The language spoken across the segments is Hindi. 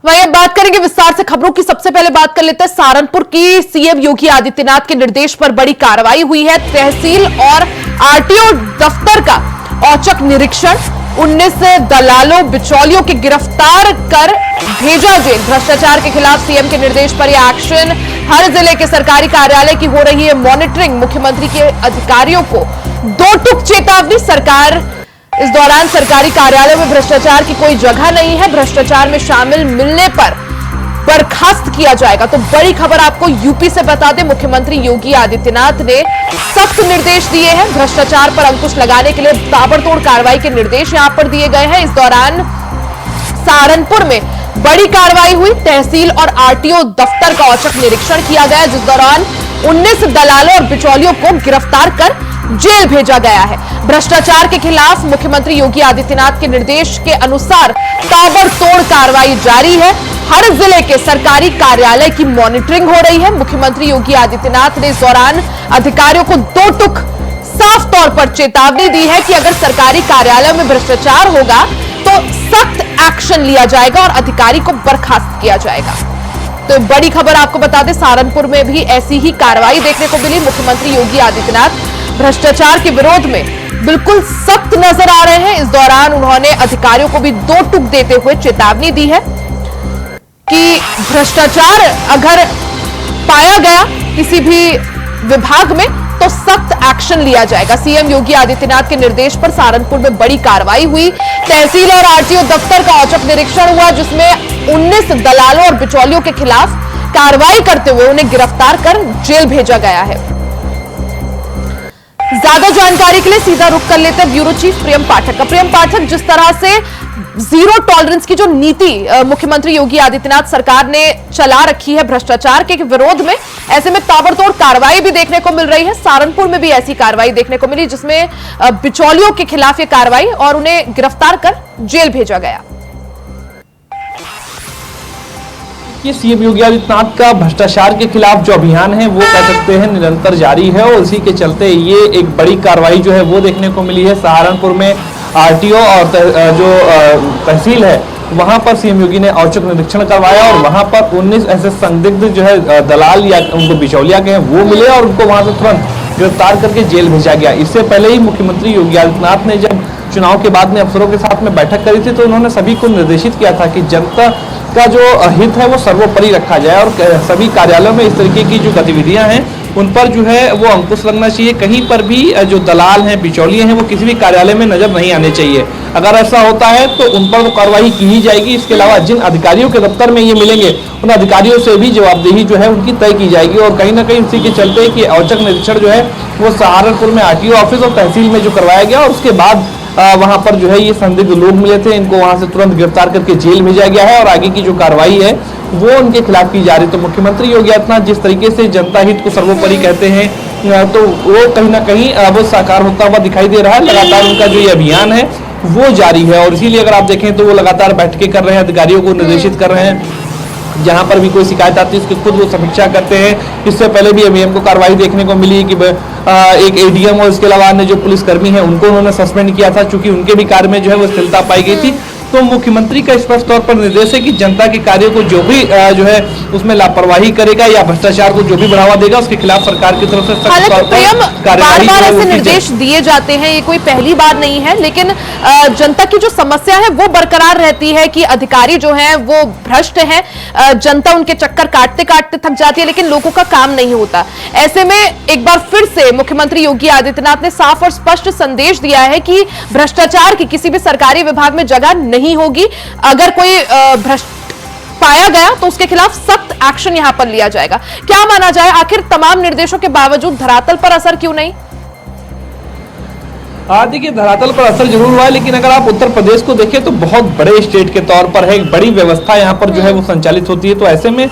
वहीं अब बात करेंगे विस्तार से खबरों की। सबसे पहले बात कर लेते हैं सहारनपुर की। सीएम योगी आदित्यनाथ के निर्देश पर बड़ी कार्रवाई हुई है। तहसील और आरटीओ दफ्तर का औचक निरीक्षण, 19 दलालों बिचौलियों के गिरफ्तार कर भेजा जेल। भ्रष्टाचार के खिलाफ सीएम के निर्देश पर यह एक्शन। हर जिले के सरकारी कार्यालय की हो रही है मॉनिटरिंग। मुख्यमंत्री के अधिकारियों को 2 टूक चेतावनी। सरकार इस दौरान सरकारी कार्यालय में भ्रष्टाचार की कोई जगह नहीं है। भ्रष्टाचार में शामिल मिलने पर बर्खास्त किया जाएगा। तो बड़ी खबर आपको यूपी से बता दें, मुख्यमंत्री योगी आदित्यनाथ ने सख्त निर्देश दिए हैं। भ्रष्टाचार पर अंकुश लगाने के लिए ताबड़तोड़ कार्रवाई के निर्देश यहां पर दिए गए हैं। इस दौरान सहारनपुर में बड़ी कार्रवाई हुई। तहसील और आरटीओ दफ्तर का औचक निरीक्षण किया गया, जिस दौरान 19 दलालों और बिचौलियों को गिरफ्तार कर जेल भेजा गया है। भ्रष्टाचार के खिलाफ मुख्यमंत्री योगी आदित्यनाथ के निर्देश के अनुसार ताबड़तोड़ कार्रवाई जारी है। हर जिले के सरकारी कार्यालय की मॉनिटरिंग हो रही है। मुख्यमंत्री योगी आदित्यनाथ ने इस दौरान अधिकारियों को 2 टूक साफ तौर पर चेतावनी दी है कि अगर सरकारी कार्यालय में भ्रष्टाचार होगा तो सख्त एक्शन लिया जाएगा और अधिकारी को बर्खास्त किया जाएगा। तो बड़ी खबर आपको बता दें, सहारनपुर में भी ऐसी ही कार्रवाई देखने को मिली। मुख्यमंत्री योगी आदित्यनाथ भ्रष्टाचार के विरोध में बिल्कुल सख्त नजर आ रहे हैं। इस दौरान उन्होंने अधिकारियों को भी 2 टूक देते हुए चेतावनी दी है कि भ्रष्टाचार अगर पाया गया किसी भी विभाग में तो सख्त एक्शन लिया जाएगा। सीएम योगी आदित्यनाथ के निर्देश पर सहारनपुर में बड़ी कार्रवाई हुई। तहसील और आरटीओ दफ्तर का औचक निरीक्षण हुआ, जिसमें 19 दलालों और बिचौलियों के खिलाफ कार्रवाई करते हुए उन्हें गिरफ्तार कर जेल भेजा गया है। ज्यादा जानकारी के लिए सीधा रुख कर लेते हैं ब्यूरो चीफ प्रियम पाठक का। प्रियम पाठक, जिस तरह से जीरो टॉलरेंस की जो नीति मुख्यमंत्री योगी आदित्यनाथ सरकार ने चला रखी है भ्रष्टाचार के विरोध में, ऐसे में ताबड़तोड़ कार्रवाई भी देखने को मिल रही है। सहारनपुर में भी ऐसी कार्रवाई देखने को मिली, जिसमें बिचौलियों के खिलाफ ये कार्रवाई और उन्हें गिरफ्तार कर जेल भेजा गया। ये सीएम योगी आदित्यनाथ का भ्रष्टाचार के खिलाफ जो अभियान है वो कह सकते हैं निरंतर जारी है और इसी के चलते ये एक बड़ी कार्रवाई जो है वो देखने को मिली है। सहारनपुर में आरटीओ और जो तहसील है वहां पर सीएम योगी ने औचक निरीक्षण करवाया और वहां पर 19 ऐसे संदिग्ध जो है दलाल या उनको बिचौलिया के हैं वो मिले और उनको वहां से तुरंत गिरफ्तार करके जेल भेजा गया। इससे पहले ही मुख्यमंत्री योगी आदित्यनाथ ने जब चुनाव के बाद में अफसरों के साथ में बैठक करी थी तो उन्होंने सभी को निर्देशित किया था कि जनता का जो हित है वो सर्वोपरि रखा जाए और सभी कार्यालयों में इस तरीके की जो गतिविधियां हैं उन पर जो है वो अंकुश लगना चाहिए। कहीं पर भी जो दलाल हैं बिचौलिए हैं वो किसी भी कार्यालय में नजर नहीं आने चाहिए। अगर ऐसा होता है तो उन पर वो कार्रवाई की ही जाएगी। इसके अलावा जिन अधिकारियों के दफ्तर में ये मिलेंगे उन अधिकारियों से भी जवाबदेही जो है उनकी तय की जाएगी। और कहीं ना कहीं इसी के चलते कि औचक निरीक्षण जो है वो सहारनपुर में आरटीओ ऑफिस और तहसील में जो करवाया गया और उसके बाद वहां पर जो है ये संदिग्ध लोग मिले थे, इनको वहां से तुरंत गिरफ्तार करके जेल भेजा गया है और आगे की जो कार्रवाई है वो उनके खिलाफ की जा रही है। तो मुख्यमंत्री योगी आदित्यनाथ जिस तरीके से जनता हित को सर्वोपरि कहते हैं तो वो कहीं ना कहीं वो साकार होता हुआ दिखाई दे रहा है। लगातार उनका जो ये अभियान है वो जारी है और इसीलिए अगर आप देखें तो वो लगातार बैठकें कर रहे हैं, अधिकारियों को निर्देशित कर रहे हैं। जहां पर भी कोई शिकायत आती है उसकी खुद वो समीक्षा करते हैं। इससे पहले भी एमईएम को कार्रवाई देखने को मिली कि एक एडीएम और इसके अलावा अन्य जो पुलिसकर्मी हैं उनको उन्होंने सस्पेंड किया था, चूंकि उनके भी कार्य में जो है वो स्थिरता पाई गई थी। तो मुख्यमंत्री का स्पष्ट तौर पर निर्देश है कि जनता के कार्यों को जो भी जो है उसमें लापरवाही करेगा या भ्रष्टाचार को जो भी बढ़ावा देगा उसके खिलाफ सरकार की तरफ से सख्त तौर पर कार्रवाई ऐसे निर्देश दिए जाते हैं। ये कोई पहली बार नहीं है, लेकिन जनता की जो समस्या है वो बरकरार रहती है कि अधिकारी जो है वो भ्रष्ट है। जनता उनके चक्कर काटते काटते थक जाती है, लेकिन लोगों का काम नहीं होता। ऐसे में एक बार फिर से मुख्यमंत्री योगी आदित्यनाथ ने साफ और स्पष्ट संदेश दिया है कि भ्रष्टाचार की किसी भी सरकारी विभाग में जगह नहीं होगी। अगर कोई भ्रष्ट पाया गया तो उसके खिलाफ सख्त एक्शन यहां पर लिया जाएगा। क्या माना जाए, आखिर तमाम निर्देशों के बावजूद धरातल पर असर क्यों नहीं? देखिए धरातल पर असर जरूर हुआ है, लेकिन अगर आप उत्तर प्रदेश को देखें तो बहुत बड़े स्टेट के तौर पर है, एक बड़ी व्यवस्था यहाँ पर जो है वो संचालित होती है। तो ऐसे में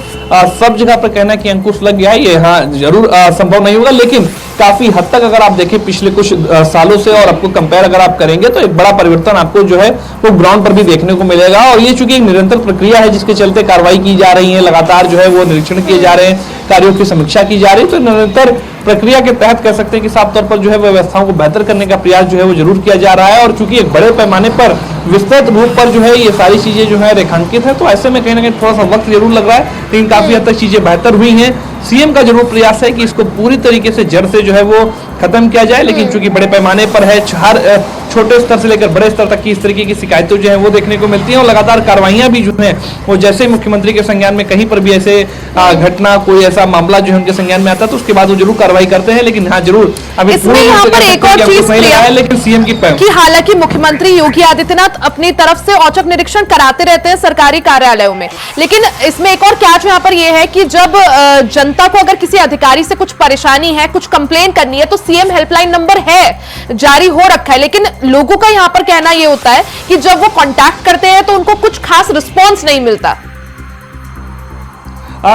सब जगह पर कहना कि अंकुश लग गया है ये हाँ जरूर संभव नहीं होगा, लेकिन काफी हद तक अगर आप देखें पिछले कुछ सालों से और आपको कंपेयर अगर आप करेंगे तो एक बड़ा परिवर्तन आपको जो है वो ग्राउंड पर भी देखने को मिलेगा। और ये चूंकि एक निरंतर प्रक्रिया है जिसके चलते कार्रवाई की जा रही है, लगातार जो है वो निरीक्षण किए जा रहे हैं, कार्यों की समीक्षा की जा रही है। तो निरंतर प्रक्रिया के तहत कह सकते हैं कि साफ तौर पर जो है व्यवस्थाओं को बेहतर करने का प्रयास जो है वो जरूर किया जा रहा है। और चूंकि एक बड़े पैमाने पर विस्तृत रूप पर जो है ये सारी चीजें जो है रेखांकित है। तो ऐसे में कहीं ना कहीं थोड़ा सा वक्त जरूर लग रहा है, लेकिन काफी हद तक चीजें बेहतर हुई हैं। सीएम का जरूर प्रयास है कि इसको पूरी तरीके से जड़ से जो है वो खत्म किया जाए, लेकिन चूंकि बड़े पैमाने पर है, हर छोटे स्तर से लेकर बड़े स्तर तक की इस तरीके की शिकायतें जो है वो देखने को मिलती हैं, और लगातार कार्रवाइयां भी जो है वो जैसे मुख्यमंत्री के संज्ञान में कहीं पर भी ऐसे घटना, कोई ऐसा मामला जो है उनके संज्ञान में आता है तो उसके बाद वो जरूर कार्रवाई करते हैं। लेकिन हाँ जरूर अभी इसमें यहाँ पर एक और चीज है, लेकिन सीएम की कि हालांकि मुख्यमंत्री योगी आदित्यनाथ अपनी तरफ से औचक निरीक्षण कराते रहते हैं सरकारी कार्यालयों में, लेकिन इसमें एक और कैच यहाँ पर यह है कि जब जनता को अगर किसी अधिकारी से कुछ परेशानी है, कुछ कंप्लेन करनी है, तो सीएम हेल्पलाइन नंबर है, जारी हो रखा है, लेकिन लोगों का यहाँ पर कहना यह होता है कि जब वो कांटेक्ट करते हैं तो उनको कुछ खास रिस्पॉन्स नहीं मिलता।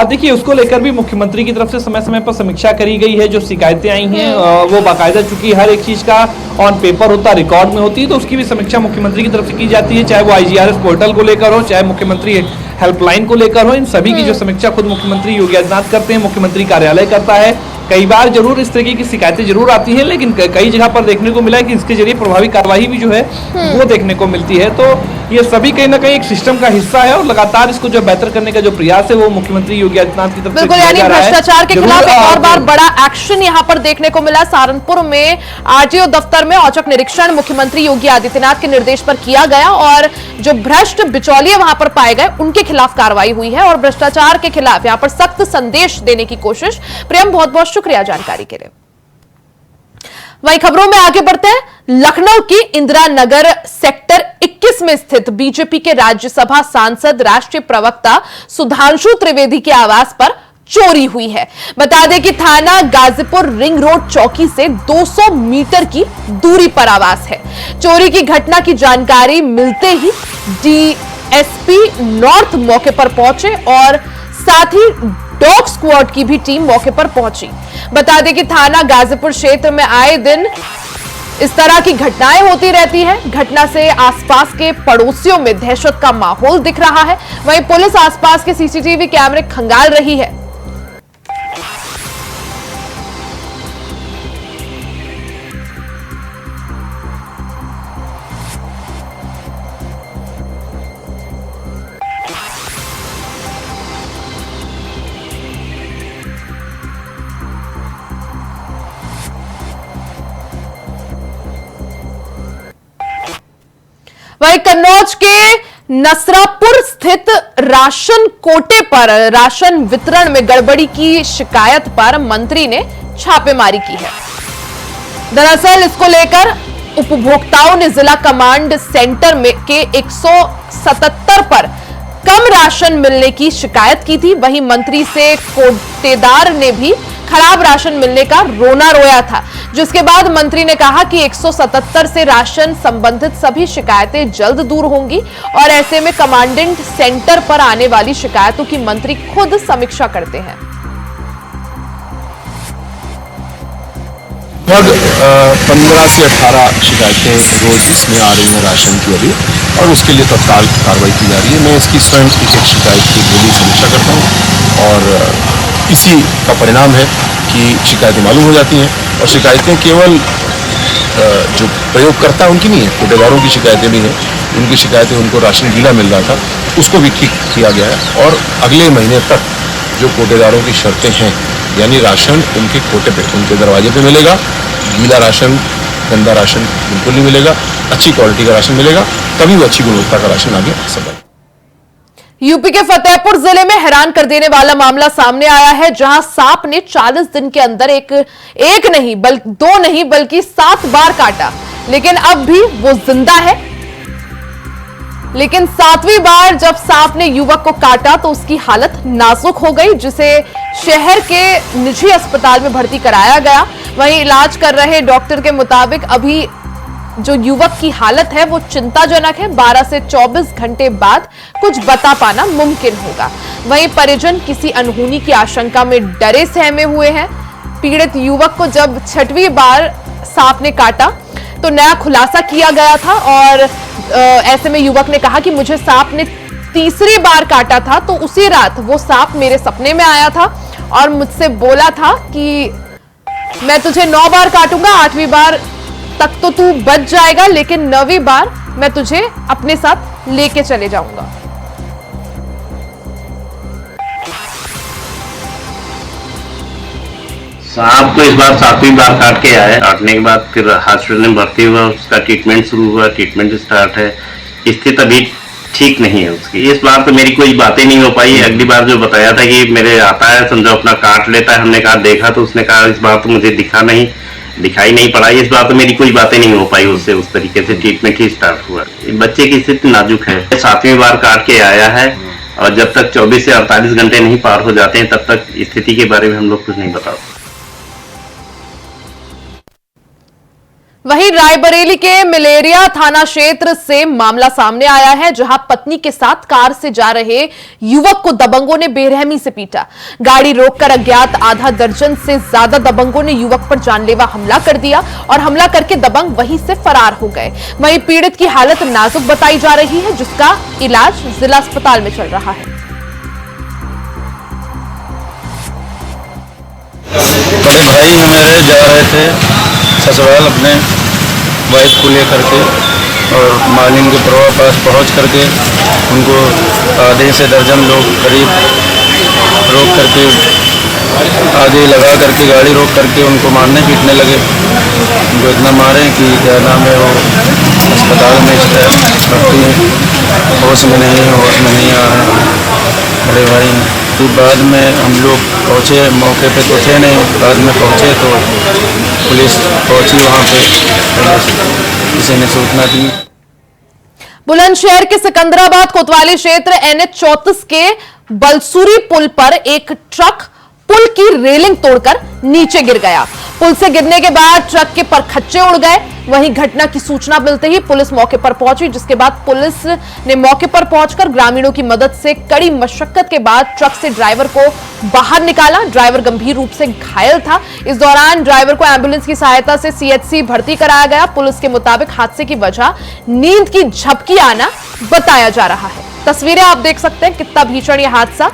देखिए उसको लेकर भी मुख्यमंत्री की तरफ से समय समय पर समीक्षा करी गई है। जो शिकायतें आई हैं वो बाकायदा, चूंकि हर एक चीज का ऑन पेपर होता, रिकॉर्ड में होती है, तो उसकी भी समीक्षा मुख्यमंत्री की तरफ से की जाती है, चाहे वो आईजीआरएस पोर्टल को लेकर हो, चाहे मुख्यमंत्री हेल्पलाइन को लेकर हो। इन सभी की जो समीक्षा खुद मुख्यमंत्री योगी आदित्यनाथ करते हैं, मुख्यमंत्री कार्यालय करता है। कई बार जरूर इस तरीके की शिकायतें जरूर आती हैं, लेकिन कई जगह पर देखने को मिला है कि इसके जरिए प्रभावी कार्रवाई भी जो है वो देखने को मिलती है। तो ये सभी कहीं ना कहीं एक सिस्टम का हिस्सा है, और लगातार इसको जो बेहतर करने का जो प्रयास है वो मुख्यमंत्री योगी आदित्यनाथ की तरफ से किया जा रहा है। भ्रष्टाचार के खिलाफ एक और बार बड़ा एक्शन यहाँ पर देखने को मिला। सहारनपुर में आरटीओ दफ्तर में औचक निरीक्षण मुख्यमंत्री योगी आदित्यनाथ के निर्देश पर किया गया, और जो भ्रष्ट बिचौलिए वहां पर पाए गए उनके खिलाफ कार्रवाई हुई है, और भ्रष्टाचार के खिलाफ यहाँ पर सख्त संदेश देने की कोशिश। प्रियम, बहुत बहुत शुक्रिया जानकारी के लिए। वहीं खबरों में आगे बढ़ते हैं। लखनऊ की इंदिरा नगर सेक्टर 21 में स्थित बीजेपी के राज्यसभा सांसद राष्ट्रीय प्रवक्ता सुधांशु त्रिवेदी के आवास पर चोरी हुई है। बता दें कि थाना गाजीपुर रिंग रोड चौकी से 200 मीटर की दूरी पर आवास है। चोरी की घटना की जानकारी मिलते ही डीएसपी नॉर्थ मौके पर पहुंचे, और साथ ही डॉग स्क्वाड की भी टीम मौके पर पहुंची। बता दें कि थाना गाजीपुर क्षेत्र में आए दिन इस तरह की घटनाएं होती रहती हैं। घटना से आसपास के पड़ोसियों में दहशत का माहौल दिख रहा है। वहीं पुलिस आसपास के सीसीटीवी कैमरे खंगाल रही है। वहीं कन्नौज के नसरापुर स्थित राशन कोटे पर राशन वितरण में गड़बड़ी की शिकायत पर मंत्री ने छापेमारी की है। दरअसल इसको लेकर उपभोक्ताओं ने जिला कमांड सेंटर में के 177 पर कम राशन मिलने की शिकायत की थी। वहीं मंत्री से कोटेदार ने भी खराब राशन मिलने का रोना रोया था, जिसके बाद मंत्री ने कहा कि 177 से राशन संबंधित सभी शिकायतें जल्द दूर होंगी, और ऐसे में कमांडेंट सेंटर पर आने वाली शिकायतों की मंत्री खुद समीक्षा करते हैं। लगभग 15 से 18 शिकायतें रोज इसमें आ रही हैं राशन की अभी, और उसके लिए तत्काल कार्रवाई की जा रही है। मैं इसकी स्वयं एक शिकायत की डेली समीक्षा करता हूँ, और इसी का परिणाम है कि शिकायतें मालूम हो जाती हैं। और शिकायतें केवल जो प्रयोगकर्ता उनकी नहीं है, कोटेदारों की शिकायतें भी हैं। उनकी शिकायतें, उनको राशन गीला मिल रहा था, उसको भी ठीक किया गया है, और अगले महीने तक जो कोटेदारों की शर्तें हैं, यानी राशन उनके कोटे पे, उनके दरवाजे पे मिलेगा, गीला राशन, गंदा राशन बिल्कुल नहीं मिलेगा, अच्छी क्वालिटी का राशन मिलेगा, तभी वो अच्छी गुणवत्ता का राशन आगे सब। यूपी के फतेहपुर जिले में हैरान कर देने वाला मामला सामने आया है, जहां सांप ने 40 दिन के अंदर एक नहीं बल्कि 2 नहीं बल्कि 7 बार काटा, लेकिन अब भी वो जिंदा है। लेकिन 7वीं बार जब सांप ने युवक को काटा तो उसकी हालत नाजुक हो गई, जिसे शहर के निजी अस्पताल में भर्ती कराया गया। वहीं इलाज कर रहे डॉक्टर के मुताबिक अभी जो युवक की हालत है वो चिंताजनक है। 12 से 24 घंटे बाद कुछ बता पाना मुमकिन होगा। वहीं परिजन किसी अनहोनी की आशंका में डरे सहमे हुए हैं। पीड़ित युवक को जब 6वीं बार सांप ने काटा तो नया खुलासा किया गया था, और ऐसे में युवक ने कहा कि मुझे सांप ने 3री बार काटा था, तो उसी रात वो सांप मेरे सपने में आया था और मुझसे बोला था कि मैं तुझे 9 बार काटूंगा, 8वीं बार तक तो तू बच जाएगा, लेकिन 9वीं बार मैं तुझे अपने साथ लेके चले जाऊंगा। सांप को इस बार 7वीं बार काट के आया है। काटने के बाद फिर हॉस्पिटल में भर्ती हुआ, उसका ट्रीटमेंट शुरू हुआ, ट्रीटमेंट स्टार्ट है। स्थिति अभी ठीक नहीं है उसकी। इस बार तो मेरी कोई बातें नहीं हो पाई। अगली बार जो बताया था कि मेरे आता है समझो अपना काट लेता है, हमने कहा देखा तो उसने कहा इस बार तो मुझे दिखाई नहीं पड़ा। इस बार तो मेरी कोई बातें नहीं हो पाई उससे। उस तरीके से ट्रीटमेंट ही स्टार्ट हुआ। बच्चे की स्थिति नाजुक है, 7वीं बार काट के आया है और जब तक 24 से 48 घंटे नहीं पार हो जाते हैं तब तक स्थिति के बारे में हम लोग कुछ नहीं बता सकते। वहीं रायबरेली के मलेरिया थाना क्षेत्र से मामला सामने आया है, जहां पत्नी के साथ कार से जा रहे युवक को दबंगों ने बेरहमी से पीटा। गाड़ी रोककर अज्ञात आधा दर्जन से ज्यादा दबंगों ने युवक पर जानलेवा हमला कर दिया और हमला करके दबंग वहीं से फरार हो गए। वहीं पीड़ित की हालत नाजुक बताई जा रही है, जिसका इलाज जिला अस्पताल में चल रहा है। बड़े भाई मेरे जा रहे थे ससुराल अपने वाइफ को लेकर के और मालिन के प्रवाह पास पहुँच करके उनको आधे से दर्जन लोग करीब रोक करके आगे लगा करके गाड़ी रोक करके उनको मारने पीटने लगे। उनको इतना मारे कि क्या नाम है वो अस्पताल में भर्ती है, होश में नहीं आ रहे हैं। अरे भाई फिर बाद में हम लोग पहुँचे, मौके पे तो थे नहीं, बाद में पहुँचे तो पुलिस पहुँची वहाँ पे, किसी ने सूचना दी। बुलंदशहर के सिकंदराबाद कोतवाली क्षेत्र NH 34 के बलसूरी पुल पर एक ट्रक पुल की रेलिंग तोड़कर नीचे गिर गया। पुल से गिरने के बाद ट्रक के परखच्चे उड़ गए। वहीं घटना की सूचना मिलते ही पुलिस मौके पर पहुंची, जिसके बाद पुलिस ने मौके पर पहुंचकर ग्रामीणों की मदद से कड़ी मशक्कत के बाद ट्रक से ड्राइवर को बाहर निकाला। ड्राइवर गंभीर रूप से घायल था। इस दौरान ड्राइवर को एम्बुलेंस की सहायता से CHC भर्ती कराया गया। पुलिस के मुताबिक हादसे की वजह नींद की झपकी आना बताया जा रहा है। तस्वीरें आप देख सकते हैं, कितना भीषण यह हादसा।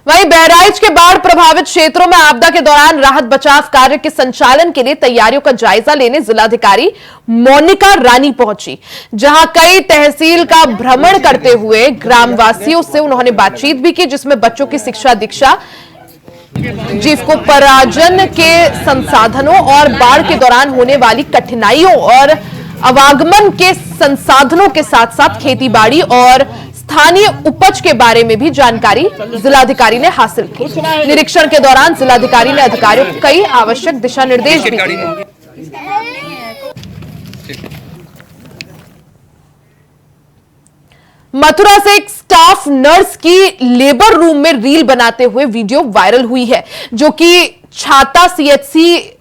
वहीं बहराइच के बाढ़ प्रभावित क्षेत्रों में आपदा के दौरान राहत बचाव कार्य के संचालन के लिए तैयारियों का जायजा लेने जिलाधिकारी मोनिका रानी पहुंची, जहां कई तहसील का भ्रमण करते हुए ग्रामवासियों से उन्होंने बातचीत भी की, जिसमें बच्चों की शिक्षा दीक्षा, जीविकोपार्जन के संसाधनों और बाढ़ के दौरान होने वाली कठिनाइयों और आवागमन के संसाधनों के साथ साथ खेतीबाड़ी और स्थानीय उपज के बारे में भी जानकारी जिलाधिकारी ने हासिल की। निरीक्षण के दौरान जिलाधिकारी ने अधिकारियों को कई आवश्यक दिशा निर्देश भी दिए। मथुरा से एक स्टाफ नर्स की लेबर रूम में रील बनाते हुए वीडियो वायरल हुई है, जो कि छाता CHC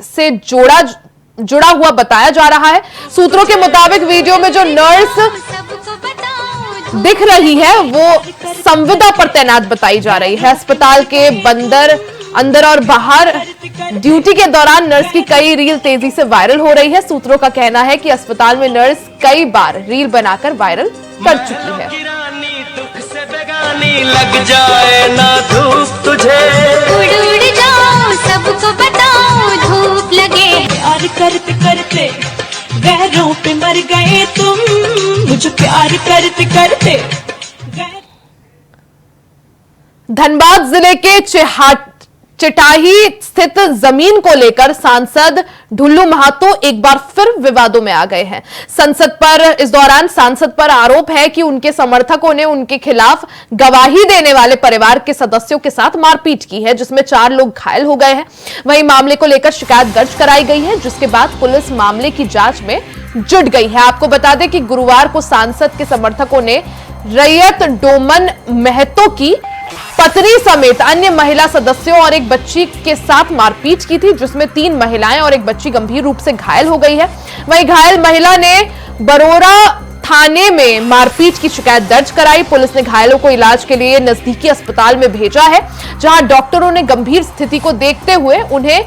से जुड़ा हुआ बताया जा रहा है। सूत्रों के मुताबिक वीडियो में जो नर्स दिख रही है वो संविदा पर तैनात बताई जा रही है। अस्पताल के अंदर और बाहर ड्यूटी के दौरान नर्स की कई रील तेजी से वायरल हो रही है। सूत्रों का कहना है कि अस्पताल में नर्स कई बार रील बनाकर वायरल कर चुकी है। लग जाए ना धूप तुझे, उड़ जाओ सबको बताओ धूप लगे। प्यार करते करते गैरों पे मर गए तुम, मुझे प्यार करते करते। धनबाद जिले के चिटाही स्थित जमीन को लेकर सांसद ढुल्लू महातो एक बार फिर विवादों में आ गए हैं। इस दौरान सांसद पर आरोप है कि उनके समर्थकों ने उनके खिलाफ गवाही देने वाले परिवार के सदस्यों के साथ मारपीट की है, जिसमें 4 लोग घायल हो गए हैं। वहीं मामले को लेकर शिकायत दर्ज कराई गई है, जिसके बाद पुलिस मामले की जांच में जुट गई है। आपको बता दें कि गुरुवार को सांसद के समर्थकों ने रैयत डोमन महतो की पत्नी समेत अन्य महिला सदस्यों और एक बच्ची के साथ मारपीट की थी, जिसमें 3 महिलाएं और एक बच्ची गंभीर रूप से घायल हो गई है। वहीं घायल महिला ने बरोरा थाने में मारपीट की शिकायत दर्ज कराई। पुलिस ने घायलों को इलाज के लिए नजदीकी अस्पताल में भेजा है, जहां डॉक्टरों ने गंभीर स्थिति को देखते हुए उन्हें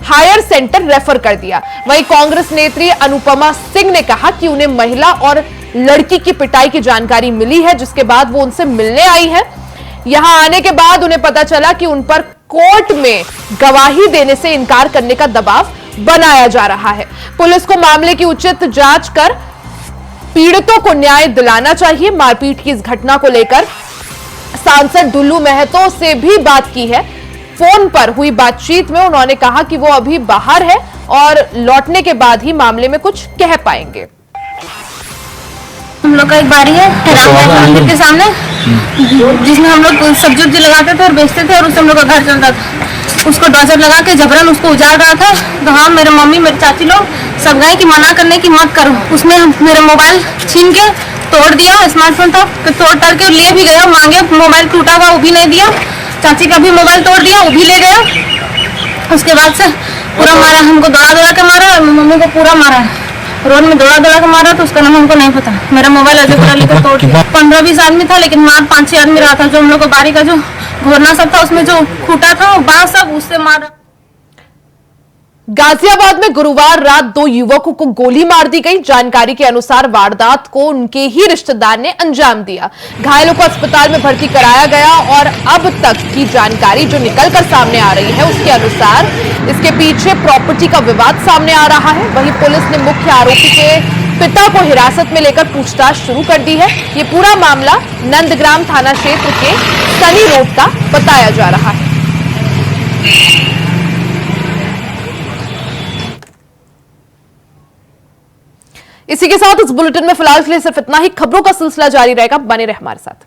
हायर सेंटर रेफर कर दिया। वहीं कांग्रेस नेत्री अनुपमा सिंह ने कहा कि उन्हें महिला और लड़की की पिटाई की जानकारी मिली है, जिसके बाद वो उनसे मिलने आई है। यहां आने के बाद उन्हें पता चला कि उन पर कोर्ट में गवाही देने से इनकार करने का दबाव बनाया जा रहा है। पुलिस को मामले की उचित जांच कर पीड़ितों को न्याय दिलाना चाहिए। मारपीट की इस घटना को लेकर सांसद दुल्लू महतो से भी बात की है। फोन पर हुई बातचीत में उन्होंने कहा कि वो अभी बाहर है और लौटने के बाद ही मामले में कुछ कह पाएंगे। हम लोग का एक बारी है मंदिर के सामने, जिसमें हम लोग सब्जी उब्जी लगाते थे और बेचते थे, और उससे हम लोग का घर चलता था। उसको डोजर लगा के जबरन उसको उजाड़ रहा था। तो हाँ, मेरे मम्मी मेरे चाची लोग सब गए कि मना करने की मत करो। उसमें मेरा मोबाइल छीन के तोड़ दिया, स्मार्टफोन था तो तोड़ ताड़ के लिए भी गया, मांगे मोबाइल टूटा हुआ वो भी नहीं दिया। चाची का भी मोबाइल तोड़ दिया, वो भी ले गया। उसके बाद से पूरा मारा, हमको दौड़ा दौड़ा के मारा और मम्मी को पूरा मारा है। रोड में दौड़ा दौड़ा के मारा, तो उसका नाम हमको नहीं पता। मेरा मोबाइल अजय पूरा लेकर तोड़ दिया। 15-20 आदमी था, लेकिन मार 5-6 आदमी रहा था। जो हम लोग को बारी का जो घोरना सब था, उसमें जो खूटा था बांस सब, उससे मारा। गाजियाबाद में गुरुवार रात 2 युवकों को गोली मार दी गई। जानकारी के अनुसार वारदात को उनके ही रिश्तेदार ने अंजाम दिया। घायलों को अस्पताल में भर्ती कराया गया और अब तक की जानकारी जो निकलकर सामने आ रही है, उसके अनुसार इसके पीछे प्रॉपर्टी का विवाद सामने आ रहा है। वहीं पुलिस ने मुख्य आरोपी के पिता को हिरासत में लेकर पूछताछ शुरू कर दी है। ये पूरा मामला नंदग्राम थाना क्षेत्र के सनी रोड का बताया जा रहा है। इसी के साथ इस बुलेटिन में फिलहाल के लिए सिर्फ इतना ही। खबरों का सिलसिला जारी रहेगा, बने रहे हमारे साथ।